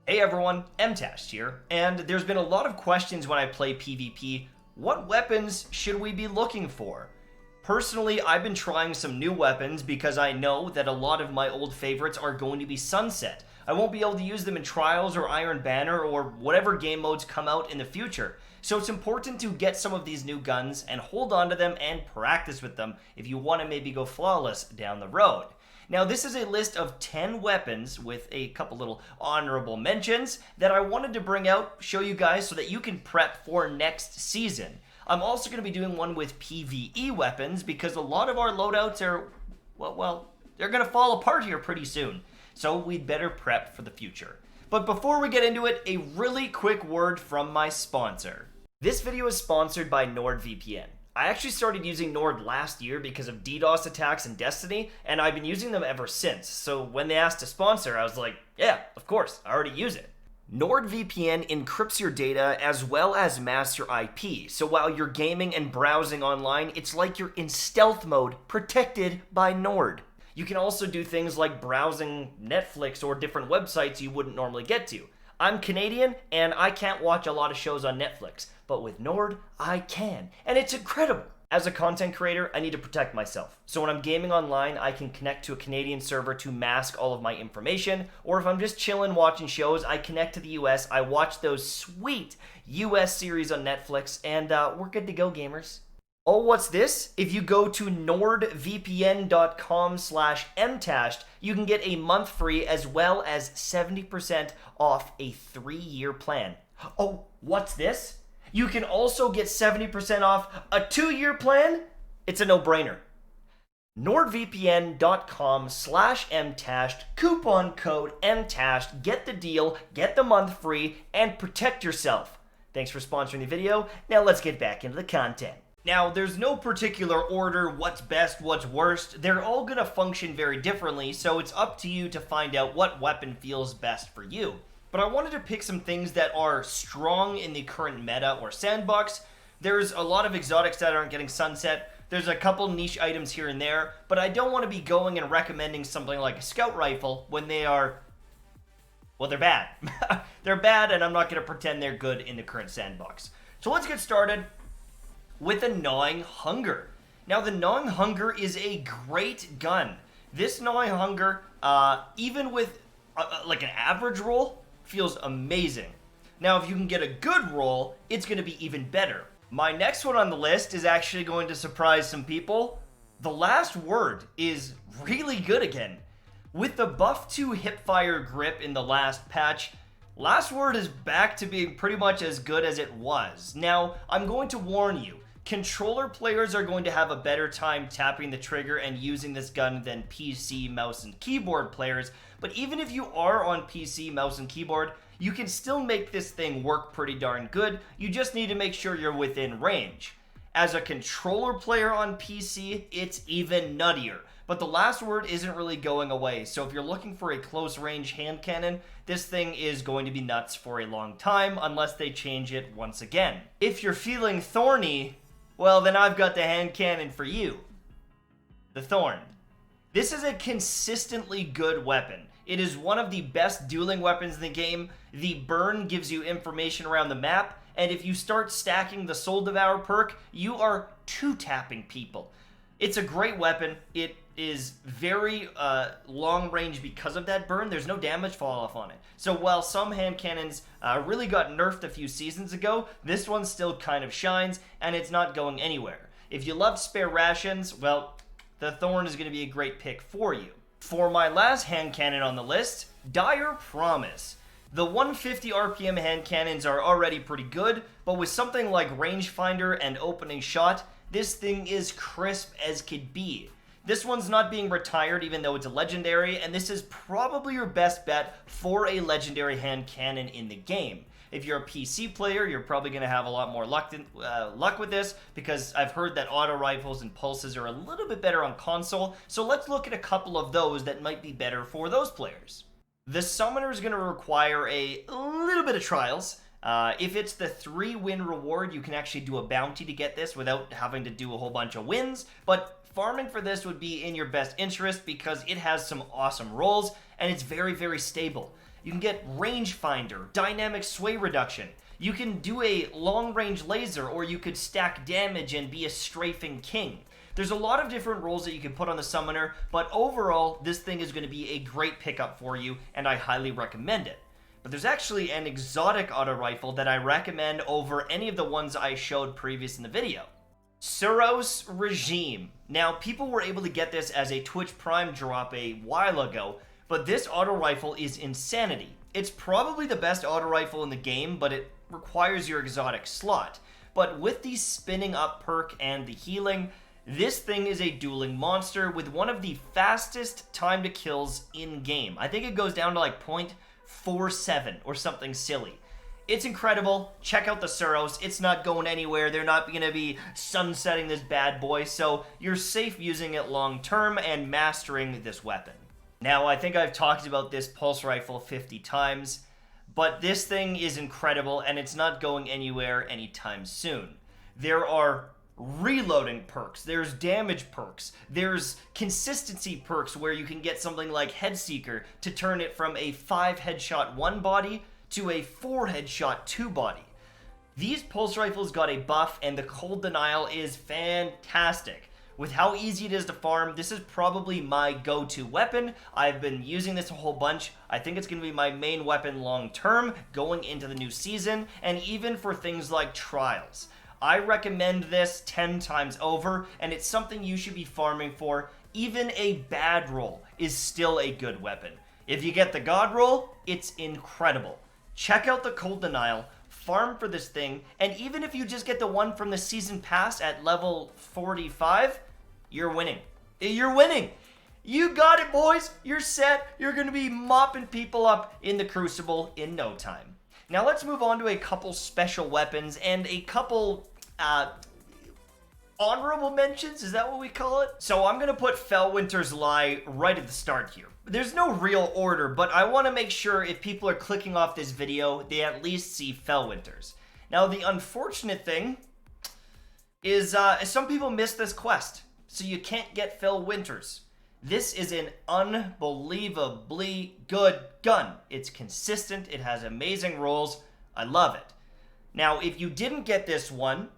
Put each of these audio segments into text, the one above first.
Hey everyone, MTash here, and there's been a lot of questions when I play PvP. What weapons should we be looking for? Personally, I've been trying some new weapons because I know that a lot of my old favorites are going to be sunset. I won't be able to use them in Trials or Iron Banner or whatever game modes come out in the future. So it's important to get some of these new guns and hold on to them and practice with them if you want to maybe go flawless down the road. Now, this is a list of 10 weapons with a couple little honorable mentions that I wanted to bring out, show you guys so that you can prep for next season. I'm also going to be doing one with PvE weapons because a lot of our loadouts are, well, they're going to fall apart here pretty soon. So we'd better prep for the future. But before we get into it, a really quick word from my sponsor. This video is sponsored by NordVPN. I actually started using Nord last year because of DDoS attacks in Destiny, and I've been using them ever since. So when they asked to sponsor, I was like, yeah, of course, I already use it. NordVPN encrypts your data as well as masks your IP, so while you're gaming and browsing online, it's like you're in stealth mode, protected by Nord. You can also do things like browsing Netflix or different websites you wouldn't normally get to. I'm Canadian, and I can't watch a lot of shows on Netflix, but with Nord, I can, and it's incredible. As a content creator, I need to protect myself. So when I'm gaming online, I can connect to a Canadian server to mask all of my information, or if I'm just chilling watching shows, I connect to the US, I watch those sweet US series on Netflix, and we're good to go, gamers. Oh, what's this? If you go to nordvpn.com/mtashed, you can get a month free as well as 70% off a 3-year plan. Oh, what's this? You can also get 70% off a 2-year plan? It's a no-brainer. nordvpn.com/mtashed, coupon code MTASHED, get the deal, get the month free, and protect yourself. Thanks for sponsoring the video. Now let's get back into the content. Now, there's no particular order, what's best, what's worst. They're all going to function very differently, so it's up to you to find out what weapon feels best for you. But I wanted to pick some things that are strong in the current meta or sandbox. There's a lot of exotics that aren't getting sunset. There's a couple niche items here and there, but I don't want to be going and recommending something like a scout rifle when they are, well, they're bad. They're bad, and I'm not going to pretend they're good in the current sandbox. So let's get started with the Gnawing Hunger. Now, the Gnawing Hunger is a great gun. This Gnawing Hunger, even with like an average roll, feels amazing. Now, if you can get a good roll, it's going to be even better. My next one on the list is actually going to surprise some people. The Last Word is really good again. With the buff to hipfire grip in the last patch, Last Word is back to being pretty much as good as it was. Now, I'm going to warn you, controller players are going to have a better time tapping the trigger and using this gun than PC, mouse, and keyboard players, but even if you are on PC, mouse, and keyboard, you can still make this thing work pretty darn good. You just need to make sure you're within range. As a controller player on PC, it's even nuttier. But the Last Word isn't really going away, so if you're looking for a close-range hand cannon, this thing is going to be nuts for a long time, unless they change it once again. If you're feeling thorny, well, then I've got the hand cannon for you. The Thorn. This is a consistently good weapon. It is one of the best dueling weapons in the game. The burn gives you information around the map, and if you start stacking the Soul Devour perk, you are two-tapping people. It's a great weapon. It is very long range because of that burn. There's no damage fall off on it. So while some hand cannons really got nerfed a few seasons ago, this one still kind of shines, and it's not going anywhere. If you love spare rations, well, the Thorn is going to be a great pick for you. For my last hand cannon on the list, Dire Promise. The 150 RPM hand cannons are already pretty good, but with something like rangefinder and opening shot, this thing is crisp as could be. This one's not being retired even though it's a legendary, and this is probably your best bet for a legendary hand cannon in the game. If you're a PC player, you're probably going to have a lot more luck with this, because I've heard that auto rifles and pulses are a little bit better on console, so let's look at a couple of those that might be better for those players. The Summoner is going to require a little bit of trials. If it's the 3-win reward, you can actually do a bounty to get this without having to do a whole bunch of wins, but farming for this would be in your best interest because it has some awesome rolls and it's very, very stable. You can get rangefinder, dynamic sway reduction. You can do a long-range laser, or you could stack damage and be a strafing king. There's a lot of different roles that you can put on the summoner, but overall, this thing is going to be a great pickup for you, and I highly recommend it. But there's actually an exotic auto rifle that I recommend over any of the ones I showed previous in the video. Suros Regime. Now, people were able to get this as a Twitch Prime drop a while ago, but this auto rifle is insanity. It's probably the best auto rifle in the game, but it requires your exotic slot. But with the spinning up perk and the healing, this thing is a dueling monster with one of the fastest time to kills in game. I think it goes down to like 0.47 or something silly. It's incredible. Check out the Suros. It's not going anywhere. They're not going to be sunsetting this bad boy, so you're safe using it long term and mastering this weapon. Now, I think I've talked about this pulse rifle 50 times, but this thing is incredible and it's not going anywhere anytime soon. There are reloading perks, there's damage perks, there's consistency perks where you can get something like Headseeker to turn it from a 5 headshot 1 body to a 4 headshot 2 body. These pulse rifles got a buff and the cold denial is fantastic. With how easy it is to farm, this is probably my go-to weapon. I've been using this a whole bunch. I think it's going to be my main weapon long term going into the new season and even for things like trials. I recommend this 10 times over, and it's something you should be farming for. Even a bad roll is still a good weapon. If you get the god roll, it's incredible. Check out the cold denial, farm for this thing, and even if you just get the one from the season pass at level 45, you're winning. You're winning. You got it, boys. You're set. You're going to be mopping people up in the Crucible in no time. Now let's move on to a couple special weapons and a couple honorable mentions. Is that what we call it? So I'm going to put Felwinters Lie right at the start here. There's no real order, but I want to make sure if people are clicking off this video, they at least see Felwinters. Now, the unfortunate thing is some people miss this quest, so you can't get Felwinters. This is an unbelievably good gun. It's consistent, it has amazing rolls, I love it. Now, if you didn't get this one,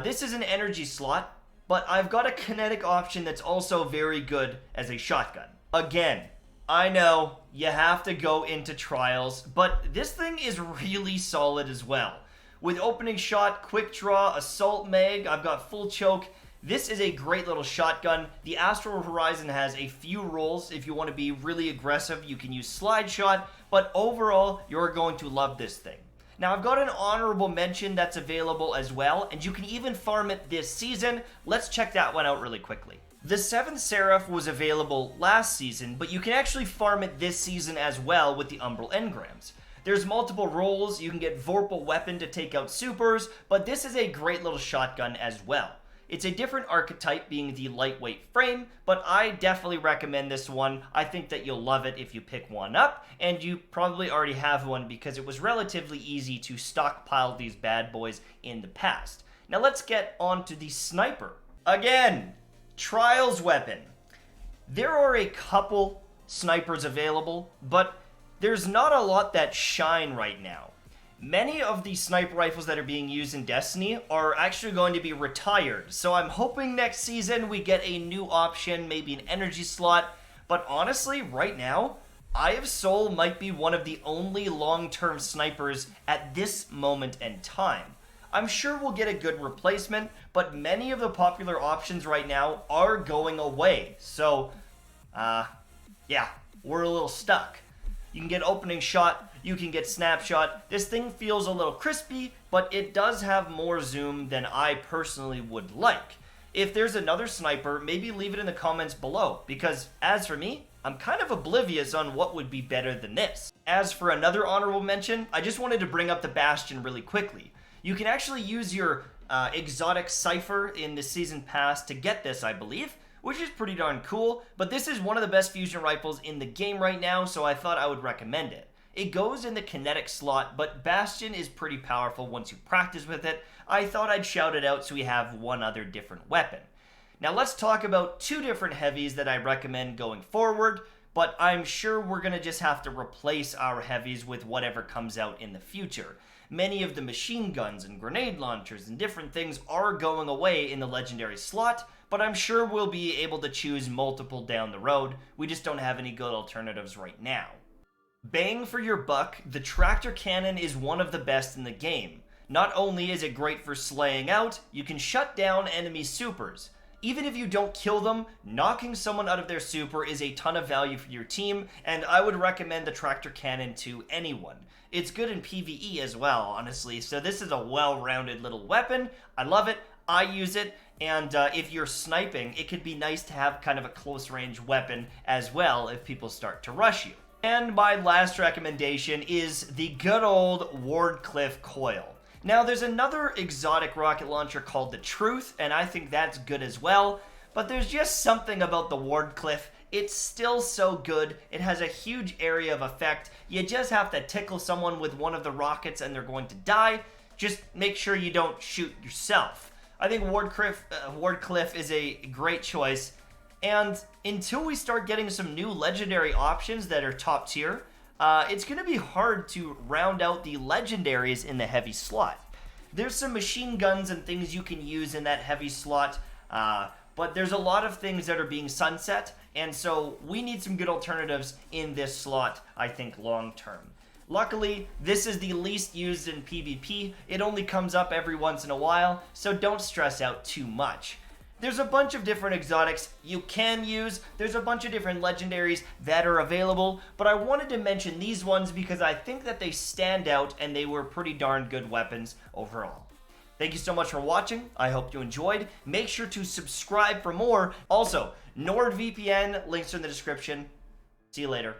this is an energy slot, but I've got a kinetic option that's also very good as a shotgun. Again, I know you have to go into trials, but this thing is really solid as well. With opening shot, quick draw, assault mag, I've got full choke. This is a great little shotgun. The Astral Horizon has a few rolls. If you want to be really aggressive, you can use slide shot, but overall, you're going to love this thing. Now, I've got an honorable mention that's available as well, and you can even farm it this season. Let's check that one out really quickly. The 7th Serif was available last season, but you can actually farm it this season as well with the Umbral Engrams. There's multiple roles. You can get Vorpal Weapon to take out supers, but this is a great little shotgun as well. It's a different archetype being the lightweight frame, but I definitely recommend this one. I think that you'll love it if you pick one up, and you probably already have one because it was relatively easy to stockpile these bad boys in the past. Now let's get on to the sniper. Again, Trials weapon. There are a couple snipers available, but there's not a lot that shine right now. Many of the sniper rifles that are being used in Destiny are actually going to be retired, so I'm hoping next season we get a new option, maybe an energy slot, but honestly, right now, Eye of Soul might be one of the only long-term snipers at this moment in time. I'm sure we'll get a good replacement, but many of the popular options right now are going away, so, yeah, we're a little stuck. You can get opening shot, you can get snapshot. This thing feels a little crispy, but it does have more zoom than I personally would like. If there's another sniper, maybe leave it in the comments below, because as for me, I'm kind of oblivious on what would be better than this. As for another honorable mention, I just wanted to bring up the Bastion really quickly. You can actually use your exotic cipher in the season pass to get this, I believe, which is pretty darn cool, but this is one of the best fusion rifles in the game right now, so I thought I would recommend it. It goes in the kinetic slot, but Bastion is pretty powerful once you practice with it. I thought I'd shout it out so we have one other different weapon. Now let's talk about two different heavies that I recommend going forward, but I'm sure we're going to just have to replace our heavies with whatever comes out in the future. Many of the machine guns and grenade launchers and different things are going away in the legendary slot, but I'm sure we'll be able to choose multiple down the road. We just don't have any good alternatives right now. Bang for your buck, the tractor cannon is one of the best in the game. Not only is it great for slaying out, you can shut down enemy supers. Even if you don't kill them, knocking someone out of their super is a ton of value for your team, and I would recommend the tractor cannon to anyone. It's good in PvE as well, honestly, so this is a well-rounded little weapon. I love it, I use it, and if you're sniping, it could be nice to have kind of a close-range weapon as well if people start to rush you. And my last recommendation is the good old Wardcliff Coil. Now, there's another exotic rocket launcher called the Truth, and I think that's good as well, but there's just something about the Wardcliff. It's still so good. It has a huge area of effect. You just have to tickle someone with one of the rockets and they're going to die. Just make sure you don't shoot yourself. I think Wardcliff is a great choice, and until we start getting some new legendary options that are top tier, it's going to be hard to round out the legendaries in the heavy slot. There's some machine guns and things you can use in that heavy slot, but there's a lot of things that are being sunset, and so we need some good alternatives in this slot, I think, long term. Luckily, this is the least used in PvP. It only comes up every once in a while, so don't stress out too much. There's a bunch of different exotics you can use. There's a bunch of different legendaries that are available, but I wanted to mention these ones because I think that they stand out and they were pretty darn good weapons overall. Thank you so much for watching. I hope you enjoyed. Make sure to subscribe for more. Also, NordVPN, links are in the description. See you later.